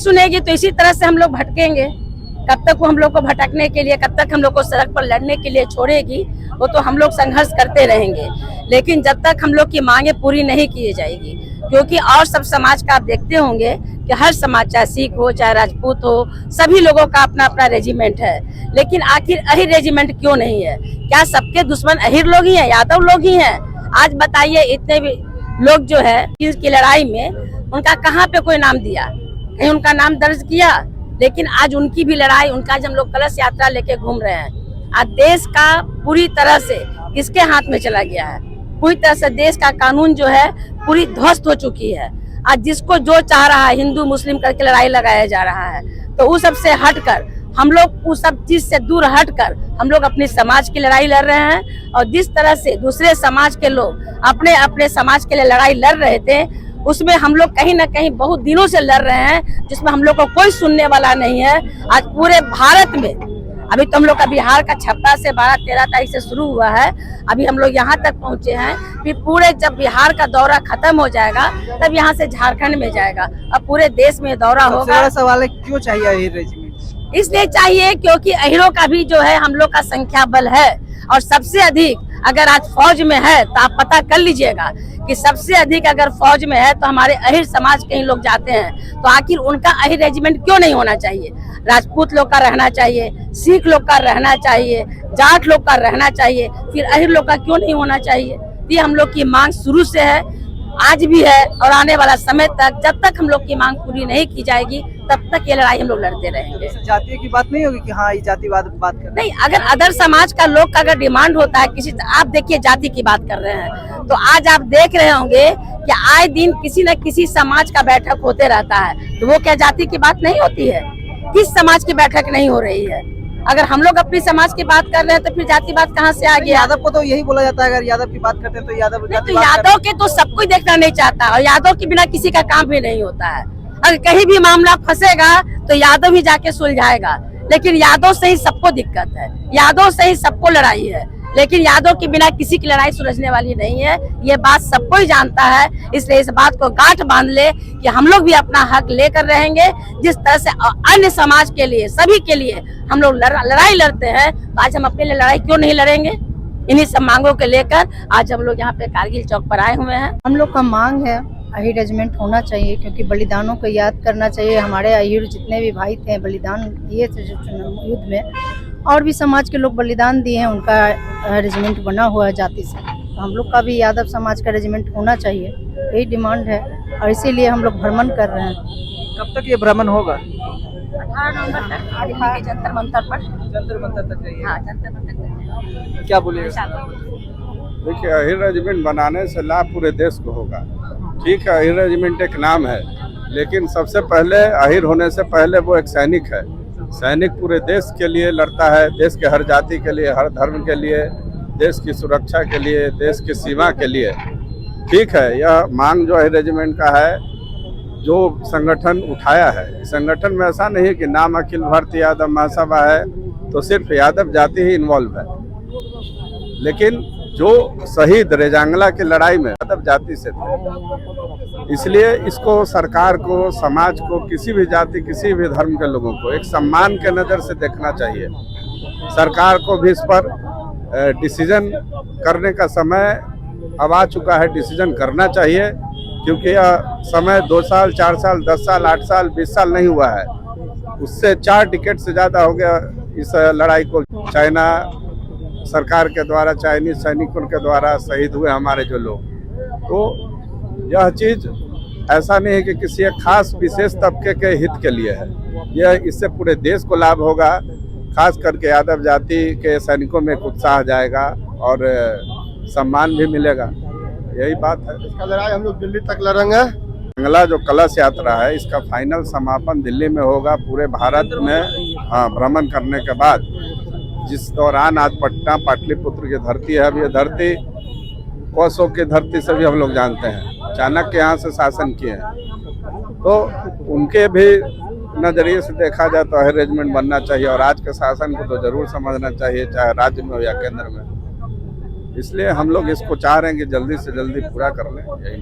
सुनेगी तो इसी तरह से हम लोग भटकेंगे। कब तक वो हम लोग को भटकने के लिए, कब तक हम लोग को सड़क पर लड़ने के लिए छोड़ेगी, वो तो हम लोग संघर्ष करते रहेंगे। लेकिन जब तक हम लोग की मांगे पूरी नहीं की जाएगी, क्योंकि और सब समाज का आप देखते होंगे कि हर समाज, चाहे सिख हो चाहे राजपूत हो, सभी लोगों का अपना अपना रेजिमेंट है। लेकिन आखिर अहिर रेजिमेंट क्यों नहीं है? क्या सबके दुश्मन अहिर लोग ही हैं, यादव लोग ही हैं? आज बताइए, इतने भी लोग जो है की लड़ाई में उनका कहाँ पे कोई नाम दिया, कहीं उनका नाम दर्ज किया? लेकिन आज उनकी भी लड़ाई, उनका आज हम लोग कलश यात्रा लेके घूम रहे हैं। आज देश का पूरी तरह से किसके हाथ में चला गया है? पूरी तरह से देश का कानून जो है पूरी ध्वस्त हो चुकी है। आज जिसको जो चाह रहा है हिंदू मुस्लिम करके लड़ाई लगाया जा रहा है। तो उस सब से हटकर हम लोग उस सब चीज से दूर हटकर हम लोग अपने समाज की लड़ाई लड़ रहे हैं। और जिस तरह से दूसरे समाज के लोग अपने अपने समाज के लिए लड़ाई लड़ रहे थे, उसमें हम लोग कहीं ना कहीं बहुत दिनों से लड़ रहे हैं, जिसमें हम लोग को कोई सुनने वाला नहीं है। आज पूरे भारत में, अभी तो हम लोग का बिहार का 16 से 12-13 तारीख से शुरू हुआ है, अभी हम लोग यहाँ तक पहुँचे हैं। फिर पूरे जब बिहार का दौरा खत्म हो जाएगा तब यहाँ से झारखंड में जाएगा, अब पूरे देश में दौरा होगा। सबसे बड़ा सवाल है, क्यों चाहिए अहिर रेजिमेंट? इसलिए चाहिए क्योंकि अहिरों का भी जो है हम लोग का संख्या बल है, और सबसे अधिक अगर आज फौज में है तो आप पता कर लीजिएगा कि सबसे अधिक अगर फौज में है तो हमारे अहिर समाज के ही लोग जाते हैं। तो आखिर उनका अहिर रेजिमेंट क्यों नहीं होना चाहिए? राजपूत लोग का रहना चाहिए, सिख लोग का रहना चाहिए, जाट लोग का रहना चाहिए, फिर अहिर लोग का क्यों नहीं होना चाहिए? ये हम लोग की मांग शुरू से है, आज भी है, और आने वाला समय तक जब तक हम लोग की मांग पूरी नहीं की जाएगी तब तक ये लड़ाई हम लोग लड़ते रहेंगे। जातीय की बात नहीं होगी कि हाँ ये जातिवाद बात कर नहीं, अगर अदर समाज का लोग का अगर डिमांड होता है किसी, आप देखिए जाति की बात कर रहे हैं तो आज आप देख रहे होंगे कि आए दिन किसी न किसी समाज का बैठक होते रहता है, तो वो क्या जाति की बात नहीं होती है? किस समाज की बैठक नहीं हो रही है? अगर हम लोग अपनी समाज की बात कर रहे हैं तो फिर जाति बात कहाँ से आ गया? यादव को तो यही बोला जाता है, अगर यादव की बात करते हैं तो यादव तो यादव के तो सब कोई देखना नहीं चाहता, और यादव के बिना किसी का काम भी नहीं होता है। अगर कहीं भी मामला फंसेगा तो यादव ही जाके सुलझाएगा, लेकिन यादव से ही सबको दिक्कत है, यादव से ही सबको लड़ाई है। लेकिन यादव के बिना किसी की लड़ाई सुलझने वाली नहीं है, ये बात सबको ही जानता है। इसलिए इस बात को गांठ बांध ले कि हम लोग भी अपना हक लेकर रहेंगे। जिस तरह से अन्य समाज के लिए, सभी के लिए हम लोग लड़ाई लड़ते हैं, तो आज हम अपने लिए लड़ाई क्यों नहीं लड़ेंगे? इन्हीं सब मांगों को लेकर आज हम लोग यहाँ पे कारगिल चौक पर आए हुए हैं। हम लोग का मांग है अहिर रेजिमेंट होना चाहिए, क्योंकि बलिदानों को याद करना चाहिए। हमारे अहिर जितने भी भाई थे बलिदान दिए थे युद्ध में, और भी समाज के लोग बलिदान दिए हैं, उनका रेजिमेंट बना हुआ है जाति से। तो हम लोग का भी यादव समाज का रेजिमेंट होना चाहिए, यही डिमांड है, और इसीलिए हम लोग भ्रमण कर रहे हैं। कब तक ये भ्रमण होगा? 18 नवंबर तक दिल्ली के जंतर मंतर पर। जंतर मंतर तक जाइए। हाँ, जंतर मंतर तक। क्या बोलिएगा? देखिए, अहिर रेजिमेंट बनाने से लाभ पूरे देश को होगा। ठीक है, अहिर रेजिमेंट एक नाम है, लेकिन सबसे पहले अहिर होने से पहले वो एक सैनिक है। सैनिक पूरे देश के लिए लड़ता है, देश के हर जाति के लिए, हर धर्म के लिए, देश की सुरक्षा के लिए, देश की सीमा के लिए। ठीक है, यह मांग जो अहिर रेजिमेंट का है, जो संगठन उठाया है, संगठन में ऐसा नहीं कि नाम अखिल भारतीय यादव महासभा है तो सिर्फ यादव जाति ही इन्वॉल्व है, लेकिन जो शहीद रेजांगला की लड़ाई में यादव जाति से थे। इसलिए इसको सरकार को, समाज को, किसी भी जाति, किसी भी धर्म के लोगों को एक सम्मान के नज़र से देखना चाहिए। सरकार को भी इस पर डिसीजन करने का समय अब आ चुका है, डिसीजन करना चाहिए, क्योंकि यह समय 2 साल, 4 साल, 10 साल, 8 साल, 20 साल नहीं हुआ है, उससे 4 डिकेड से ज़्यादा हो गया इस लड़ाई को। चाइना सरकार के द्वारा, चाइनीज सैनिकों के द्वारा शहीद हुए हमारे जो लोग, तो यह चीज़ ऐसा नहीं है कि किसी एक खास विशेष तबके के हित के लिए है, यह इससे पूरे देश को लाभ होगा। खास करके यादव जाति के सैनिकों में एक उत्साह जाएगा और सम्मान भी मिलेगा, यही बात है। इसका लड़ाई हम लोग दिल्ली तक लड़ेंगे। अगला जो कलश यात्रा है, इसका फाइनल समापन दिल्ली में होगा। पूरे भारत में भ्रमण करने के बाद, जिस दौरान आज पटना पाटलिपुत्र की धरती है, अब ये धरती कोसों की धरती से भी हम लोग जानते हैं, चाणक्य यहाँ से शासन किए हैं, तो उनके भी नजरिए से देखा जाए तो अहिर रेजिमेंट बनना चाहिए। और आज के शासन को तो जरूर समझना चाहिए, चाहे राज्य में हो या केंद्र में। इसलिए हम लोग इसको चाह रहे हैं कि जल्दी से जल्दी पूरा कर लें, यही